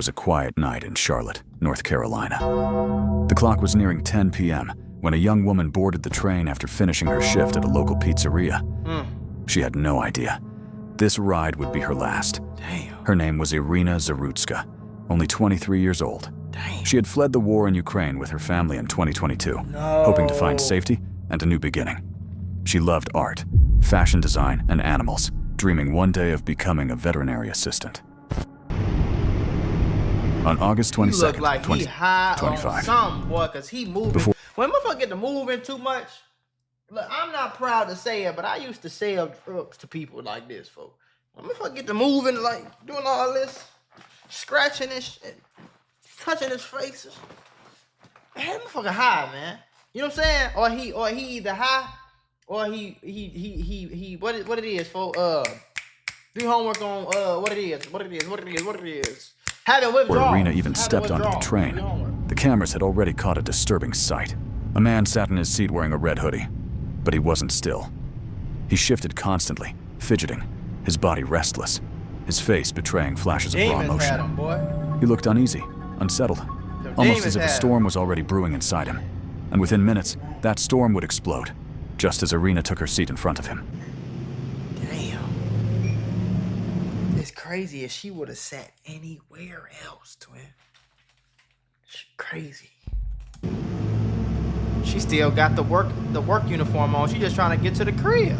was a quiet night in Charlotte, North Carolina. The clock was nearing 10 p.m. when a young woman boarded the train after finishing her shift at a local pizzeria. She had no idea. This ride would be her last. Damn. Her name was Irina Zarutska, only 23 years old. Damn. She had fled the war in Ukraine with her family in 2022, hoping to find safety and a new beginning. She loved art, fashion design, and animals, dreaming one day of becoming a veterinary assistant. On August 22nd, You look like he high 2025. on something, boy, because he moving. When motherfucker get to moving too much, look, I'm not proud to say it, but I used to sell drugs to people like this, folks. When motherfucker get to moving, like, doing all this, scratching and shit, touching his faces. Man, motherfucker high, man. You know what I'm saying? Or he either high, or he what it is, folks. Do homework on what it is. Having withdrawals. Where Irina even stepped onto the train. The cameras had already caught a disturbing sight. A man sat in his seat wearing a red hoodie, but he wasn't still. He shifted constantly, fidgeting, his body restless, his face betraying flashes of raw emotion. He looked uneasy, unsettled, almost as if a storm was already brewing inside him. And within minutes, that storm would explode, just as Irina took her seat in front of him. Damn. It's crazy if she would have sat anywhere else, twin. She crazy. She still got the work uniform on. She just trying to get to the crib.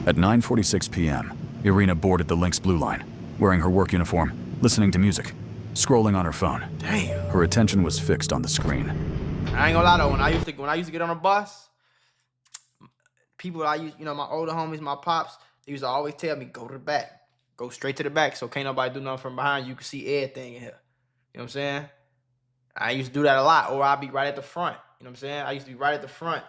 At 9:46 p.m., Irina boarded the Lynx Blue Line, wearing her work uniform, listening to music, scrolling on her phone. Damn. Her attention was fixed on the screen. I ain't gonna lie though, when I used to get on a bus, people I used, my older homies, my pops, they used to always tell me, go to the back. Go straight to the back so can't nobody do nothing from behind you. You can see everything in here. You know what I'm saying? I used to do that a lot, or I'd be right at the front. You know what I'm saying? I used to be right at the front,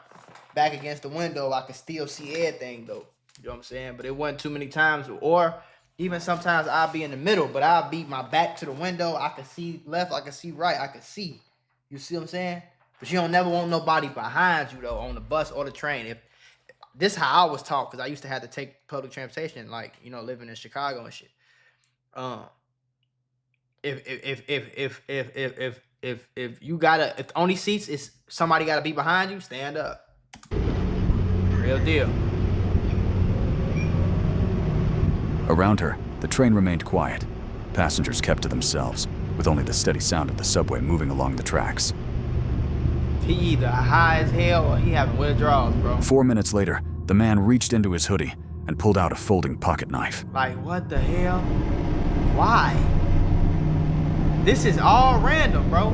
back against the window. I could still see everything though. You know what I'm saying? But it wasn't too many times. Or even sometimes I'd be in the middle, but I'd be my back to the window. I could see left, I could see right, I could see. You see what I'm saying? But you don't never want nobody behind you though on the bus or the train. If this how I was taught, because I used to have to take public transportation, like, living in Chicago and shit. If you gotta, if the only seats is somebody gotta be behind you, stand up. Real deal. Around her, the train remained quiet. Passengers kept to themselves, with only the steady sound of the subway moving along the tracks. He either high as hell or he having withdrawals, bro. 4 minutes later, the man reached into his hoodie and pulled out a folding pocket knife. Like, what the hell? Why? This is all random, bro.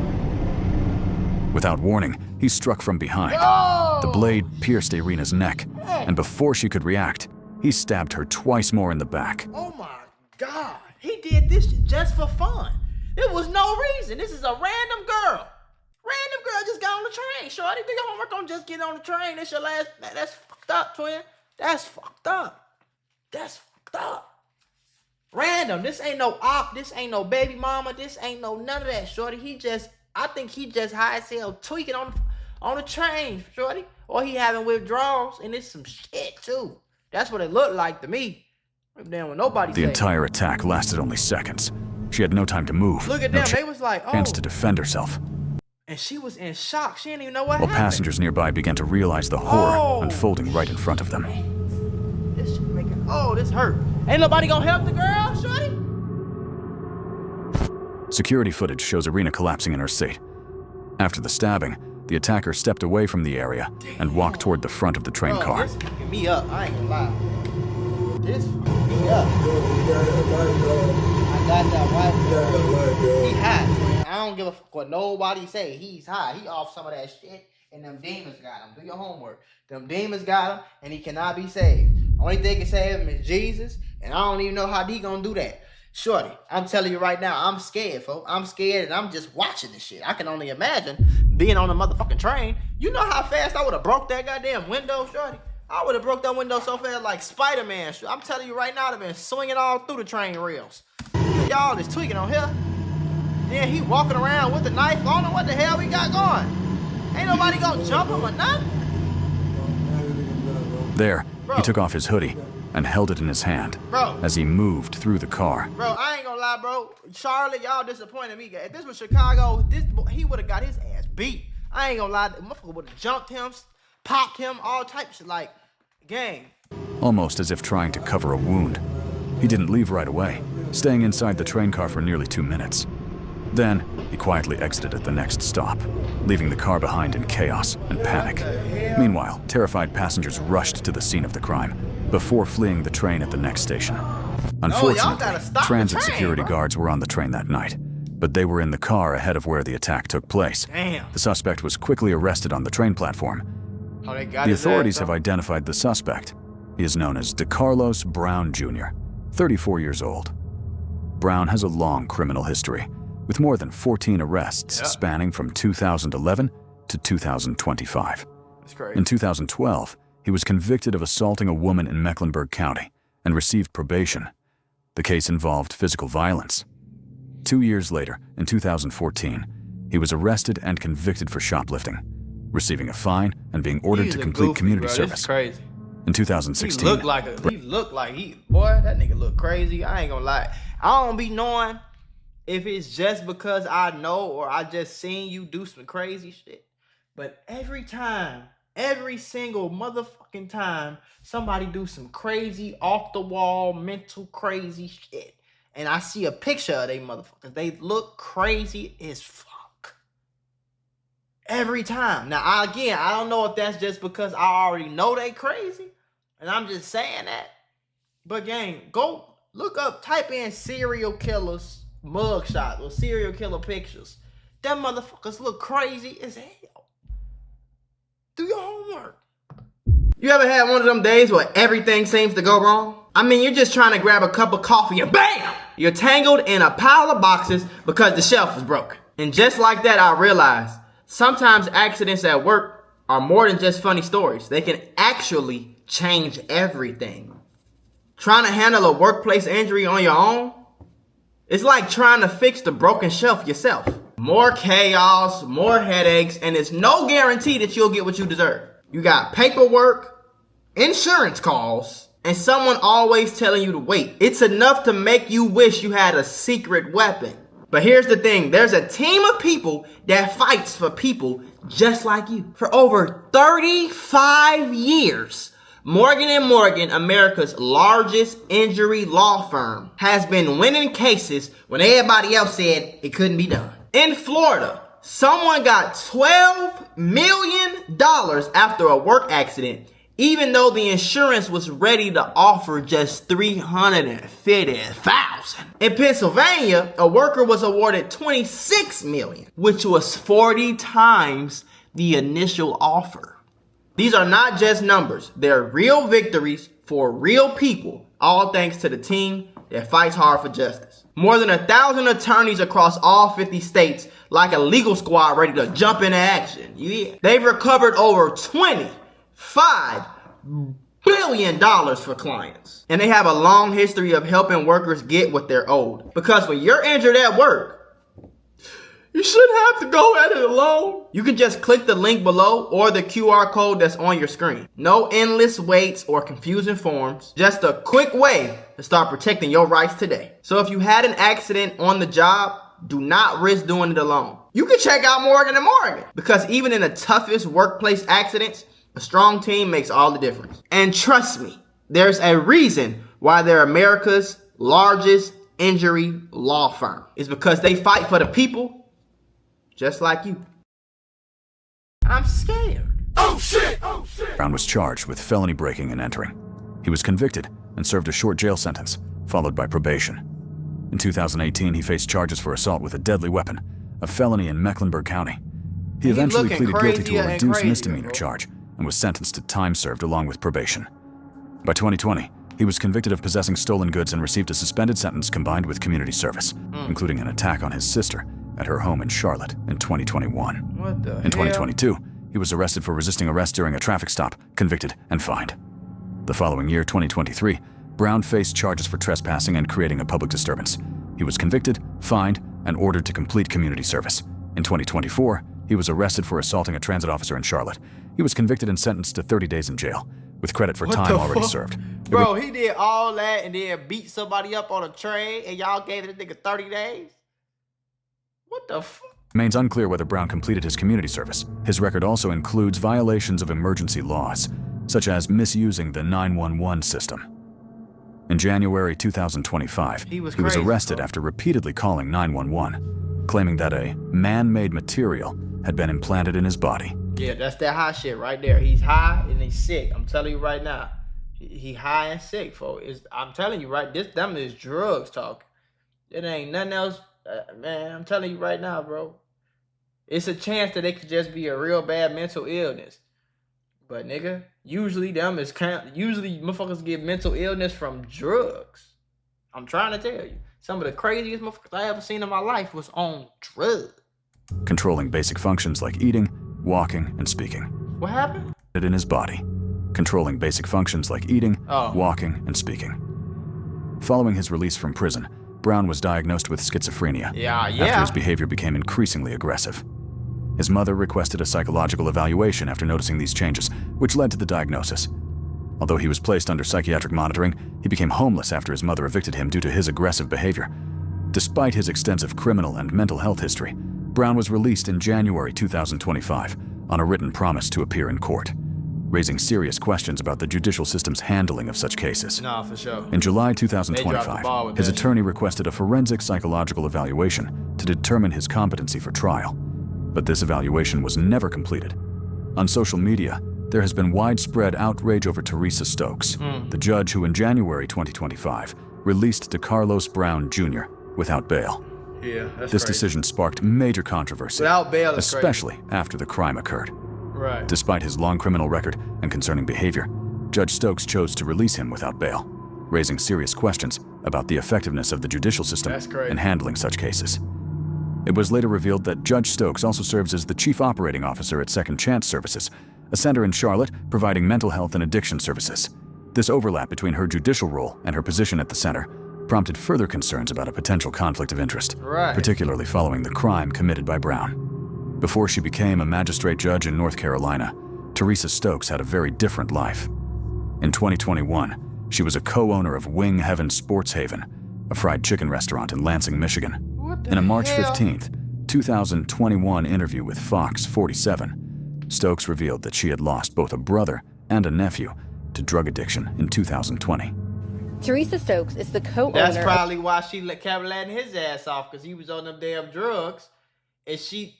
Without warning, he struck from behind. Oh! The blade pierced Irina's neck, and before she could react, he stabbed her twice more in the back. Oh my God. He did this just for fun. There was no reason. This is a random girl. Random girl just got on the train. Shorty, do your homework on just get on the train. That's your last. That's fucked up, twin. That's fucked up. That's fucked up. Random. This ain't no op. This ain't no baby mama. This ain't no none of that, shorty. I think he just high as hell tweaking on the train, shorty. Or he having withdrawals, and it's some shit too. That's what it looked like to me. Damn, when nobody. The entire attack lasted only seconds. She had no time to move. Look at them. They was like, oh. Chance to defend herself. And she was in shock. She didn't even know what While happened. passengers nearby began to realize the horror unfolding right in front of them. This shit making, this hurt. Ain't nobody gonna help the girl, shorty? Security footage shows Irina collapsing in her seat. After the stabbing, the attacker stepped away from the area and walked toward the front of the train car. This fucking me up. I ain't gonna lie. This fucking me up. I got that white girl. He high, twin. I don't give a fuck what nobody say. He's high. He off some of that shit, and them demons got him. Do your homework. Them demons got him, and he cannot be saved. Only thing can save him is Jesus, and I don't even know how he gonna do that. Shorty, I'm telling you right now, I'm scared, folks. I'm scared, and I'm just watching this shit. I can only imagine being on the motherfucking train. You know how fast I would have broke that goddamn window, shorty? I would have broke that window so fast like Spider-Man. I'm telling you right now, I'd have been swinging all through the train rails. Y'all just tweaking on here. Then he walking around with the knife. I don't know what the hell we got going. Ain't nobody gonna jump him or nothing. There, he took off his hoodie and held it in his hand as he moved through the car. Bro, I ain't gonna lie. lie, bro. Charlotte, y'all disappointed me. If this was Chicago, he would have got his ass beat. I ain't gonna lie. The motherfucker would have jumped him, popped him, all types of shit. Like, gang. Almost as if trying to cover a wound. He didn't leave right away, staying inside the train car for nearly 2 minutes. Then, he quietly exited at the next stop, leaving the car behind in chaos and panic. Meanwhile, terrified passengers rushed to the scene of the crime before fleeing the train at the next station. Unfortunately, transit security guards were on the train that night, but they were in the car ahead of where the attack took place. Damn. The suspect was quickly arrested on the train platform. The authorities have identified the suspect. He is known as DeCarlos Brown Jr., 34 years old. Brown has a long criminal history, with more than 14 arrests spanning from 2011 to 2025. That's crazy. In 2012, he was convicted of assaulting a woman in Mecklenburg County and received probation. The case involved physical violence. 2 years later, in 2014, he was arrested and convicted for shoplifting, receiving a fine and being ordered to complete community service. This is crazy. In 2016, he looked like boy, that nigga look crazy. I ain't gonna lie. I don't be knowing if it's just because I know or I just seen you do some crazy shit. But every single motherfucking time, somebody do some crazy, off the wall, mental crazy shit, and I see a picture of they motherfuckers, they look crazy as fuck. Every time. Now, again, I don't know if that's just because I already know they crazy, and I'm just saying that. But gang, go look up, type in serial killers mugshots or serial killer pictures. Them motherfuckers look crazy as hell. Do your homework. You ever had one of them days where everything seems to go wrong? I mean, you're just trying to grab a cup of coffee and BAM! You're tangled in a pile of boxes because the shelf is broken. And just like that, I realized sometimes accidents at work are more than just funny stories. They can actually change everything. Trying to handle a workplace injury on your own? It's like trying to fix the broken shelf yourself. More chaos, more headaches, and it's no guarantee that you'll get what you deserve. You got paperwork, insurance calls, and someone always telling you to wait. It's enough to make you wish you had a secret weapon. But here's the thing, there's a team of people that fights for people just like you. For over 35 years, Morgan & Morgan, America's largest injury law firm, has been winning cases when everybody else said it couldn't be done. In Florida, someone got $12 million after a work accident, even though the insurance was ready to offer just $350,000. In Pennsylvania, a worker was awarded $26 million, which was 40 times the initial offer. These are not just numbers. They're real victories for real people, all thanks to the team that fights hard for justice. More than 1,000 attorneys across all 50 states, like a legal squad ready to jump into action. Yeah. They've recovered over $25 billion for clients. And they have a long history of helping workers get what they're owed. Because when you're injured at work, you shouldn't have to go at it alone. You can just click the link below or the QR code that's on your screen. No endless waits or confusing forms. Just a quick way to start protecting your rights today. So if you had an accident on the job, do not risk doing it alone. You can check out Morgan & Morgan, because even in the toughest workplace accidents, a strong team makes all the difference. And trust me, there's a reason why they're America's largest injury law firm. It's because they fight for the people just like you. I'm scared. Oh shit! Oh shit! Brown was charged with felony breaking and entering. He was convicted and served a short jail sentence, followed by probation. In 2018, he faced charges for assault with a deadly weapon, a felony in Mecklenburg County. He eventually pleaded guilty to a reduced misdemeanor charge and was sentenced to time served along with probation. By 2020, he was convicted of possessing stolen goods and received a suspended sentence combined with community service, including an attack on his sister at her home in Charlotte in 2021. What the hell? In 2022, he was arrested for resisting arrest during a traffic stop, convicted, and fined. The following year, 2023, Brown faced charges for trespassing and creating a public disturbance. He was convicted, fined, and ordered to complete community service. In 2024, he was arrested for assaulting a transit officer in Charlotte. He was convicted and sentenced to 30 days in jail, with credit for time already served. Bro, he did all that and then beat somebody up on a train and y'all gave this nigga 30 days? What the fuck? Remains unclear whether Brown completed his community service. His record also includes violations of emergency laws, such as misusing the 911 system. In January 2025, he was arrested after repeatedly calling 911, claiming that a man-made material had been implanted in his body. Yeah, that's that high shit right there. He's high and he's sick. I'm telling you right now. He high and sick, folks. I'm telling you right, them is drugs talk. It ain't nothing else. Man, I'm telling you right now, bro. It's a chance that it could just be a real bad mental illness. But nigga, usually motherfuckers get mental illness from drugs. I'm trying to tell you. Some of the craziest motherfuckers I ever seen in my life was on drugs. Controlling basic functions like eating, walking, and speaking. What happened? In his body. Controlling basic functions like eating, walking, and speaking. Following his release from prison, Brown was diagnosed with schizophrenia after his behavior became increasingly aggressive. His mother requested a psychological evaluation after noticing these changes, which led to the diagnosis. Although he was placed under psychiatric monitoring, he became homeless after his mother evicted him due to his aggressive behavior. Despite his extensive criminal and mental health history, Brown was released in January 2025 on a written promise to appear in court, raising serious questions about the judicial system's handling of such cases. Nah, for sure. In July 2025, his attorney requested a forensic psychological evaluation to determine his competency for trial, but this evaluation was never completed. On social media, there has been widespread outrage over Teresa Stokes, the judge who in January 2025 released DeCarlos Brown Jr. without bail. Yeah, that's This crazy. decision sparked major controversy, Without bail, especially after the crime occurred. Right. Despite his long criminal record and concerning behavior, Judge Stokes chose to release him without bail, raising serious questions about the effectiveness of the judicial system in handling such cases. It was later revealed that Judge Stokes also serves as the Chief Operating Officer at Second Chance Services, a center in Charlotte providing mental health and addiction services. This overlap between her judicial role and her position at the center prompted further concerns about a potential conflict of interest, particularly following the crime committed by Brown. Before she became a magistrate judge in North Carolina, Teresa Stokes had a very different life. In 2021, she was a co-owner of Wing Heaven Sports Haven, a fried chicken restaurant in Lansing, Michigan. In a March 15th, 2021 interview with Fox 47, Stokes revealed that she had lost both a brother and a nephew to drug addiction in 2020. Teresa Stokes is the co-owner. That's probably why she kept letting his ass off, because he was on them damn drugs, and she...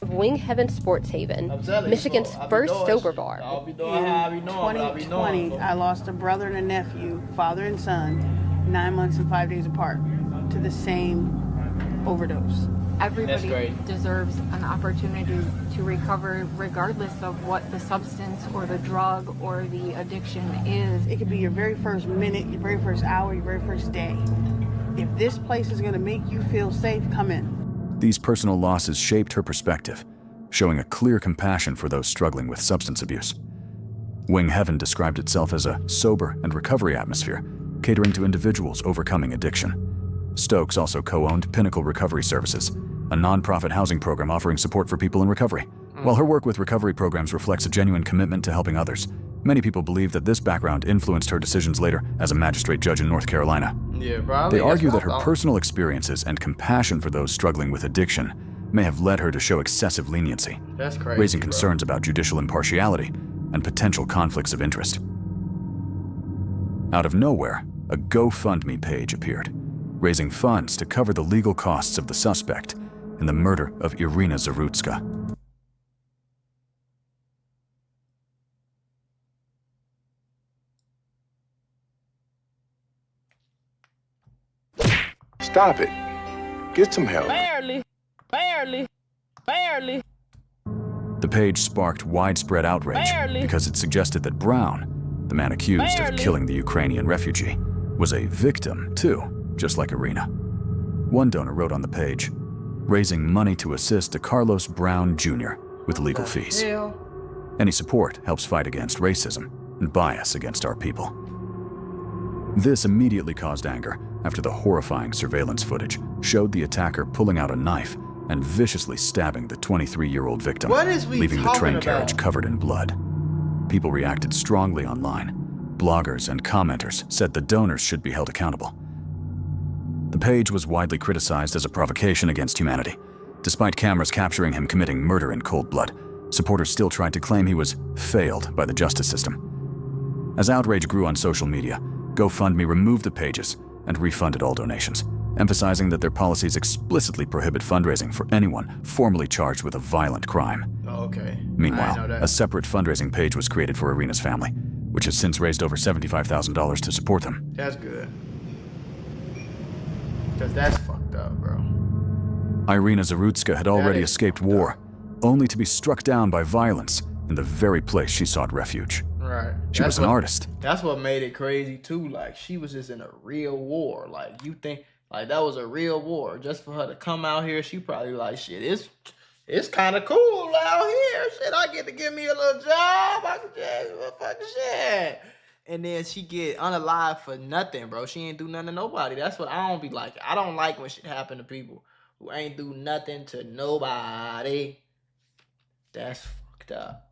of Wing Heaven Sports Haven, Michigan's first sober bar. In 2020, I lost a brother and a nephew, father and son, 9 months and 5 days apart, to the same overdose. Everybody deserves an opportunity to recover regardless of what the substance or the drug or the addiction is. It could be your very first minute, your very first hour, your very first day. If this place is going to make you feel safe, come in. These personal losses shaped her perspective, showing a clear compassion for those struggling with substance abuse. Wing Heaven described itself as a sober and recovery atmosphere, catering to individuals overcoming addiction. Stokes also co-owned Pinnacle Recovery Services, a nonprofit housing program offering support for people in recovery. While her work with recovery programs reflects a genuine commitment to helping others, many people believe that this background influenced her decisions later as a magistrate judge in North Carolina. Yeah, probably. They argue that her personal experiences and compassion for those struggling with addiction may have led her to show excessive leniency, raising concerns about judicial impartiality and potential conflicts of interest. Out of nowhere, a GoFundMe page appeared, raising funds to cover the legal costs of the suspect in the murder of Irina Zarutska. Stop it. Get some help. Barely. The page sparked widespread outrage because it suggested that Brown, the man accused of killing the Ukrainian refugee, was a victim too, just like Irina. One donor wrote on the page, raising money to assist DeCarlos Brown Jr. with legal fees. Any support helps fight against racism and bias against our people. This immediately caused anger after the horrifying surveillance footage showed the attacker pulling out a knife and viciously stabbing the 23-year-old victim, leaving the train carriage covered in blood. People reacted strongly online, bloggers, and commenters said the donors should be held accountable. The page was widely criticized as a provocation against humanity. Despite cameras capturing him committing murder in cold blood, supporters still tried to claim he was failed by the justice system. As outrage grew on social media, GoFundMe removed the pages and refunded all donations, emphasizing that their policies explicitly prohibit fundraising for anyone formally charged with a violent crime. Oh, okay. Meanwhile, a separate fundraising page was created for Irina's family, which has since raised over $75,000 to support them. That's good. Because that's fucked up, bro. Irina Zarutska had already escaped war, only to be struck down by violence in the very place she sought refuge. Right. She was an artist. That's what made it crazy too. Like, she was just in a real war. Like, you think like that was a real war. Just for her to come out here, she probably like, shit, it's kind of cool out here. Shit, I get to give me a little job. I can just fucking shit. And then she get unalive for nothing, bro. She ain't do nothing to nobody. That's what I don't be like. I don't like when shit happen to people who ain't do nothing to nobody. That's fucked up.